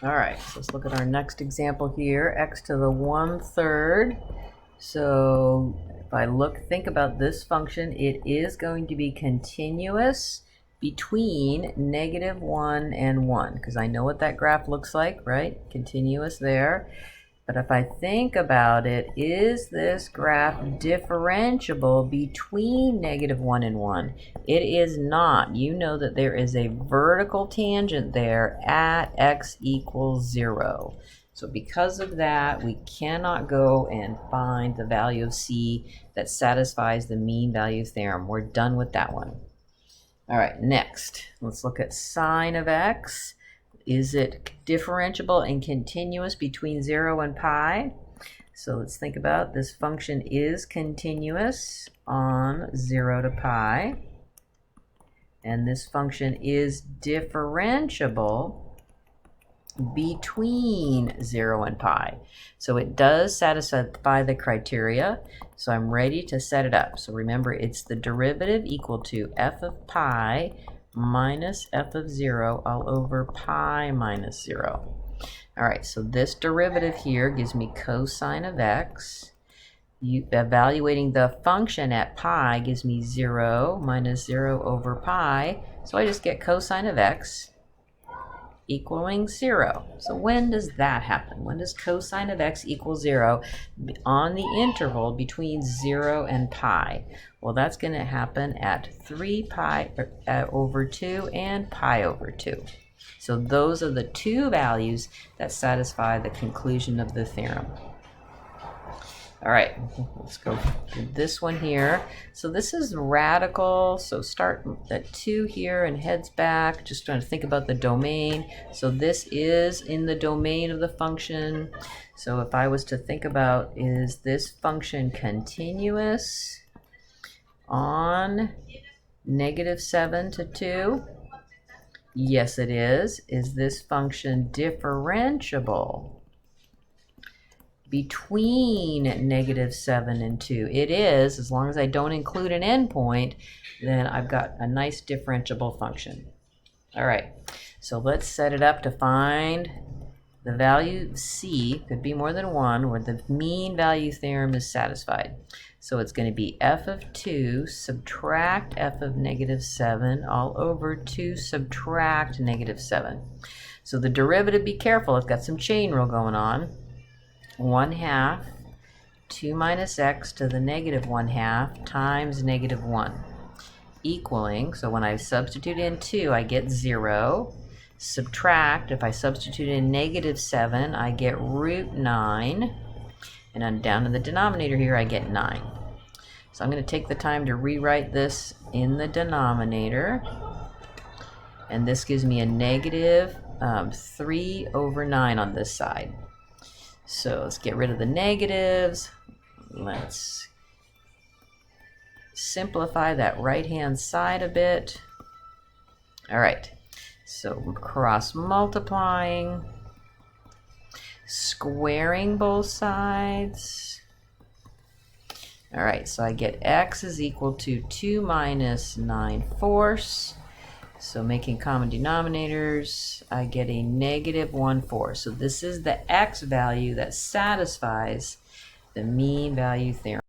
All right, so let's look at our next example here, x to the 1/3. So if I think about this function, it is going to be continuous between -1 and 1, because I know what that graph looks like, right? Continuous there. But if I think about it, is this graph differentiable between -1 and 1? It is not. You know that there is a vertical tangent there at x equals 0. So because of that, we cannot go and find the value of c that satisfies the mean value theorem. We're done with that one. All right, next, let's look at sine of x. Is it differentiable and continuous between 0 and pi? So let's think about this function is continuous on 0 to pi. And this function is differentiable between 0 and pi. So it does satisfy the criteria. So I'm ready to set it up. So remember, it's the derivative equal to f of pi minus f of 0 all over pi minus 0. All right, so this derivative here gives me cosine of x. Evaluating the function at pi gives me 0 minus 0 over pi. So I just get cosine of x equaling 0. So when does that happen? When does cosine of x equal 0 on the interval between 0 and pi? Well, that's going to happen at 3 pi over 2 and pi over 2. So those are the two values that satisfy the conclusion of the theorem. All right, let's go to this one here. So this is radical. So start at 2 here and heads back. Just trying to think about the domain. So this is in the domain of the function. So if I was to think about, is this function continuous on -7 to 2? Yes, it is. Is this function differentiable between -7 and 2? It is. As long as I don't include an endpoint, then I've got a nice differentiable function. All right, so let's set it up to find the value c, could be more than 1, where the mean value theorem is satisfied. So it's going to be f of 2 subtract f of -7 all over 2 subtract -7. So the derivative, be careful, it's got some chain rule going on. 1/2 2 minus x to the -1/2 times -1 equaling, so when I substitute in 2 I get 0, subtract, if I substitute in -7 I get √9, and then down in the denominator here I get 9. So I'm going to take the time to rewrite this in the denominator, and this gives me a -3 over 9 on this side. So let's get rid of the negatives. Let's simplify that right-hand side a bit. All right, so cross multiplying, squaring both sides. All right, so I get x is equal to 2 minus 9/4. So making common denominators, I get a -1/4. So this is the x value that satisfies the mean value theorem.